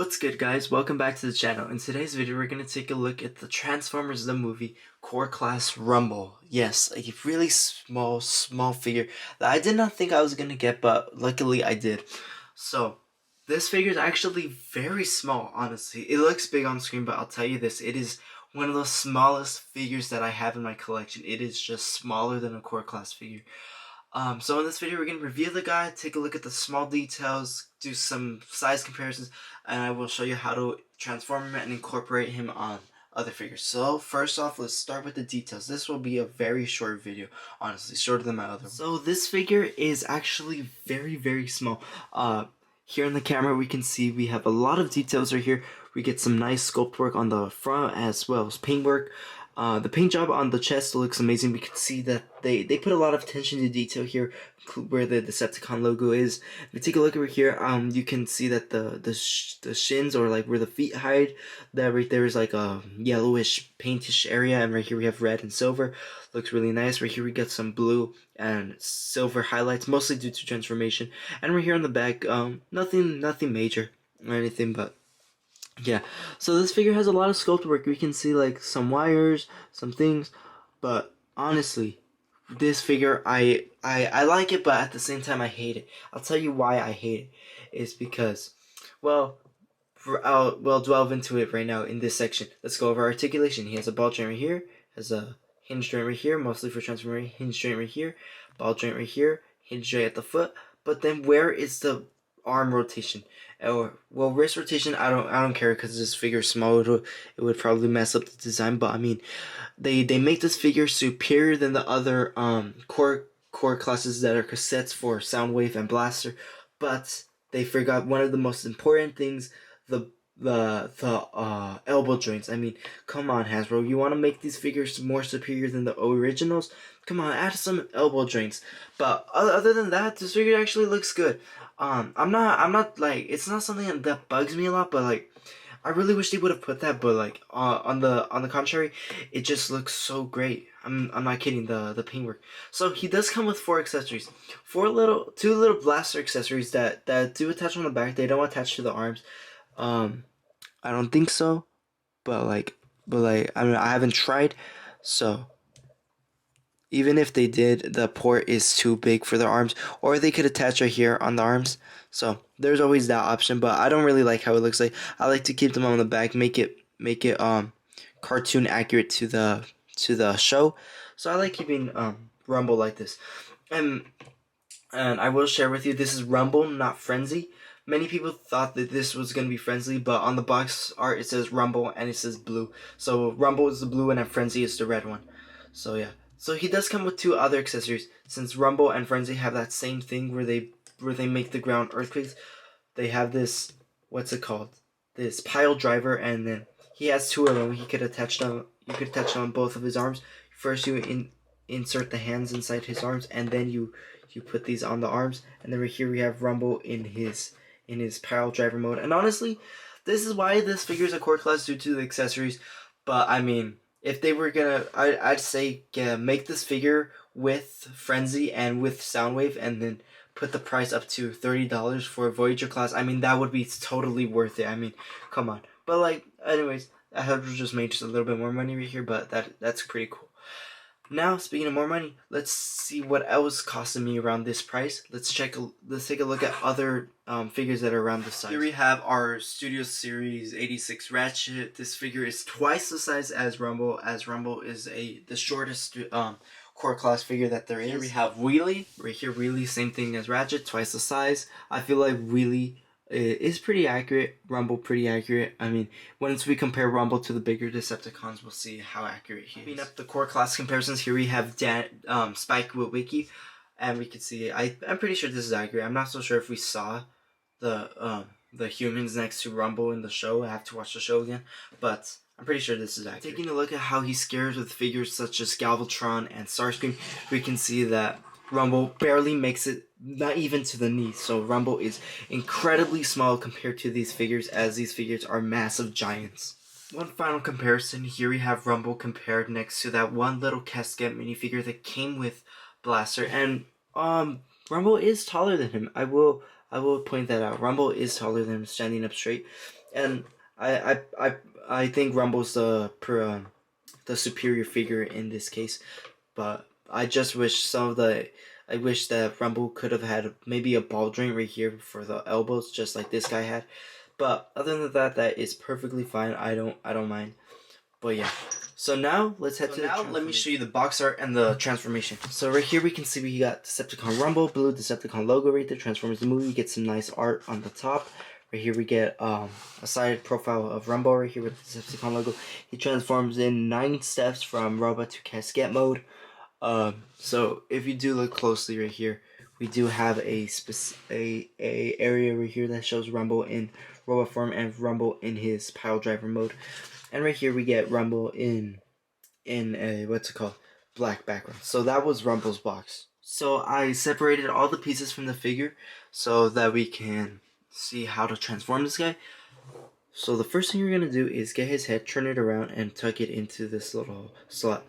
What's good, guys? Welcome back to the channel. In today's video we're going to take a look at the Transformers the movie Core Class Rumble. Yes, a really small figure that I did not think I was going to get, but luckily I did. So this figure is actually very small, honestly. It looks big on screen, but I'll tell you this, it is one of the smallest figures that I have in my collection. It is just smaller than a Core Class figure. So in this video we're going to review the guy, take a look at the small details, do some size comparisons, and I will show you how to transform him and incorporate him on other figures. So first off, let's start with the details. This will be a very short video, honestly, shorter than my other one. So this figure is actually very small. Here in the camera we can see we have a lot of details right here. We get some nice sculpt work on the front as well as paint work. The paint job on the chest looks amazing. We can see that they put a lot of attention to detail here where the Decepticon logo is. If we take a look over here, you can see that the shins, or like where the feet hide, that right there is like a yellowish paintish area, and right here we have red and silver. Looks really nice. Right here we got some blue and silver highlights, mostly due to transformation. And right here on the back, nothing major or anything, but yeah, so this figure has a lot of sculpt work. We can see like some wires, some things, but honestly, this figure, I like it, but at the same time I hate it. I'll tell you why I hate it. It's because, well, we'll delve into it right now in this section. Let's go over articulation. He has a ball joint right here, has a hinge joint right here, mostly for transforming, hinge joint right here, ball joint right here, hinge joint at the foot. But then where is the arm rotation? Or, well, wrist rotation, I don't care, because this figure is small. It would probably mess up the design, but I mean, they make this figure superior than the other core classes that are cassettes for Soundwave and Blaster, but they forgot one of the most important things, the elbow joints. I mean, come on, Hasbro, you want to make these figures more superior than the originals? Come on, add some elbow joints. But other than that, this figure actually looks good. I'm not like, it's not something that bugs me a lot, but like, I really wish they would have put that, but like, on the contrary, it just looks so great. I'm not kidding, the paintwork. So he does come with 4 accessories. Two little blaster accessories that do attach on the back. They don't attach to the arms. I don't think so, but I mean, I haven't tried, so even if they did, the port is too big for their arms, or they could attach right here on the arms. So there's always that option, but I don't really like how it looks like. I like to keep them on the back, make it cartoon accurate to the show. So I like keeping Rumble like this. And I will share with you, this is Rumble, not Frenzy. Many people thought that this was going to be Frenzy, but on the box art it says Rumble and it says blue. So Rumble is the blue and Frenzy is the red one. So yeah. So he does come with 2 other accessories. Since Rumble and Frenzy have that same thing where they make the ground earthquakes, they have this, what's it called? This pile driver, and then he has 2 of them. He could attach them. You could attach them on both of his arms. First you insert the hands inside his arms, and then you put these on the arms. And then right here we have Rumble in his pile driver mode. And honestly, this is why this figure is a core class, due to the accessories. But I mean, if they were gonna, I'd say make this figure with Frenzy and with Soundwave, and then put the price up to $30 for a Voyager class. I mean, that would be totally worth it. I mean, come on. But like, anyways, I have just made just a little bit more money right here, but that's pretty cool. Now, speaking of more money, let's see what else costing me around this price. Let's take a look at other figures that are around this size. Here we have our Studio Series 86 Ratchet. This figure is twice the size as Rumble, is the shortest core class figure that there is. Here we have Wheelie. Right here, Wheelie, same thing as Ratchet, twice the size. I feel like Wheelie is pretty accurate. Rumble pretty accurate. I mean, once we compare Rumble to the bigger Decepticons, we'll see how accurate he is. Wrapping up the core class comparisons, here we have Spike Witwicky, and we can see, I'm pretty sure this is accurate. I'm not so sure if we saw the humans next to Rumble in the show. I have to watch the show again, but I'm pretty sure this is accurate. Taking a look at how he scares with figures such as Galvatron and Starscream, we can see that Rumble barely makes it, not even to the knee. So Rumble is incredibly small compared to these figures, as these figures are massive giants. One final comparison, here we have Rumble compared next to that one little casket minifigure that came with Blaster, and Rumble is taller than him. I will point that out. Rumble is taller than him, standing up straight. and I think Rumble's the superior figure in this case. But I just wish I wish that Rumble could have had maybe a ball joint right here for the elbows, just like this guy had. But other than that, that is perfectly fine. I don't mind. But yeah. So now let's head to now. Let me show you the box art and the transformation. So right here we can see we got Decepticon Rumble, blue Decepticon logo right there. Transformers the movie. Get some nice art on the top. Right here we get a side profile of Rumble right here with the Decepticon logo. He transforms in 9 steps from robot to casket mode. So if you do look closely right here, we do have a area right here that shows Rumble in robot form and Rumble in his pile driver mode. And right here we get Rumble in a what's it called, black background. So that was Rumble's box. So I separated all the pieces from the figure so that we can see how to transform this guy. So the first thing you're gonna do is get his head, turn it around, and tuck it into this little slot.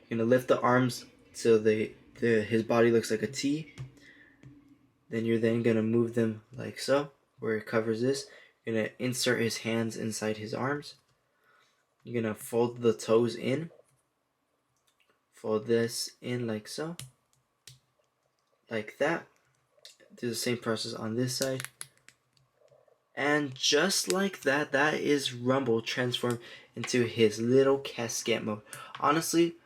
You're gonna lift the arms so his body looks like a T. Then you're gonna move them like so, where it covers this. You're gonna insert his hands inside his arms. You're gonna fold the toes in. Fold this in like so. Like that. Do the same process on this side. And just like that, that is Rumble transformed into his little casket mode. Honestly,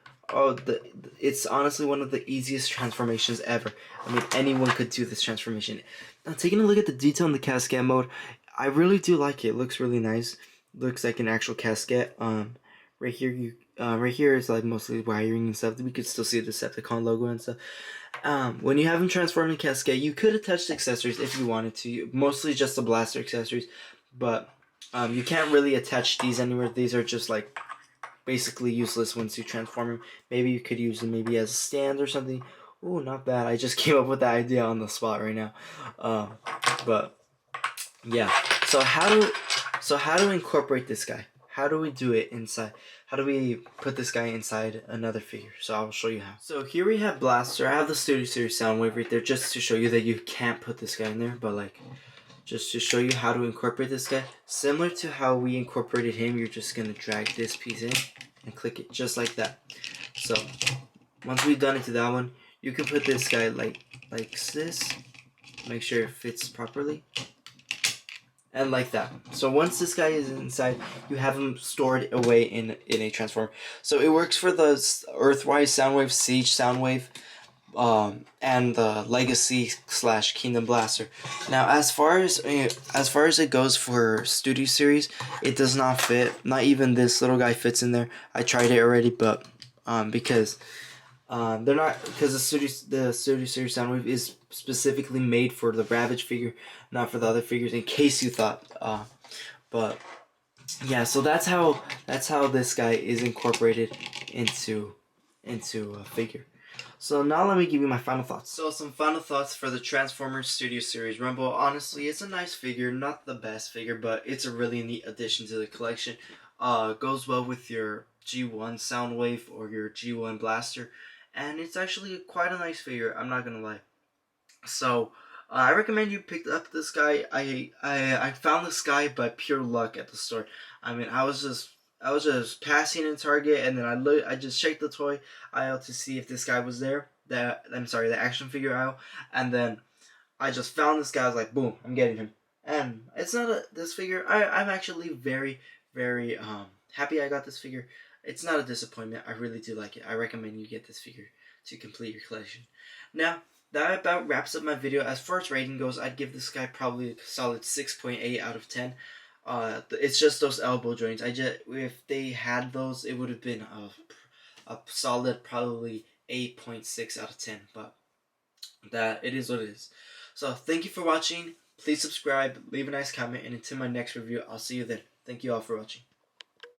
it's honestly one of the easiest transformations ever. I mean, anyone could do this transformation. Now, taking a look at the detail in the casket mode, I really do like it. It looks really nice. Looks like an actual casket. Right here is like mostly wiring and stuff. We could still see the Decepticon logo and stuff. When you have him transformed in casket, you could attach the accessories if you wanted to. Mostly just the blaster accessories, but you can't really attach these anywhere. These are just like basically useless once you transform him. Maybe you could use them maybe as a stand or something. Oh, not bad. I just came up with that idea on the spot right now. But yeah. So how to incorporate this guy? How do we do it inside? How do we put this guy inside another figure? So I'll show you how. So here we have Blaster. I have the Studio Series Soundwave right there just to show you that you can't put this guy in there, but like just to show you how to incorporate this guy. Similar to how we incorporated him, you're just gonna drag this piece in and click it just like that. So once we've done it to that one, you can put this guy like this. Make sure it fits properly. And like that. So once this guy is inside, you have him stored away in a transformer. So it works for the Earthwise Soundwave, Siege Soundwave, and the Legacy / Kingdom Blaster. Now, as far as it goes for Studio Series, it does not fit. Not even this little guy fits in there. I tried it already, but because they're not, because the Studio Series Soundwave is specifically made for the Ravage figure, not for the other figures. In case you thought, but yeah, so that's how this guy is incorporated into a figure. So now let me give you my final thoughts. So some final thoughts for the Transformers Studio Series Rumble. Honestly, it's a nice figure, not the best figure, but it's a really neat addition to the collection. Goes well with your G1 Soundwave or your G1 Blaster. And it's actually quite a nice figure, I'm not gonna lie. So, I recommend you pick up this guy. I found this guy by pure luck at the store. I mean, I was just passing in Target, and then I just checked the toy aisle to see if this guy was there. The action figure aisle, and then I just found this guy. I was like, boom, I'm getting him. And it's not this figure. I'm actually very, very happy I got this figure. It's not a disappointment. I really do like it. I recommend you get this figure to complete your collection. Now, that about wraps up my video. As far as rating goes, I'd give this guy probably a solid 6.8 out of 10. It's just those elbow joints. If they had those, it would have been a solid probably 8.6 out of 10. But that it is what it is. So thank you for watching. Please subscribe, leave a nice comment, and until my next review, I'll see you then. Thank you all for watching.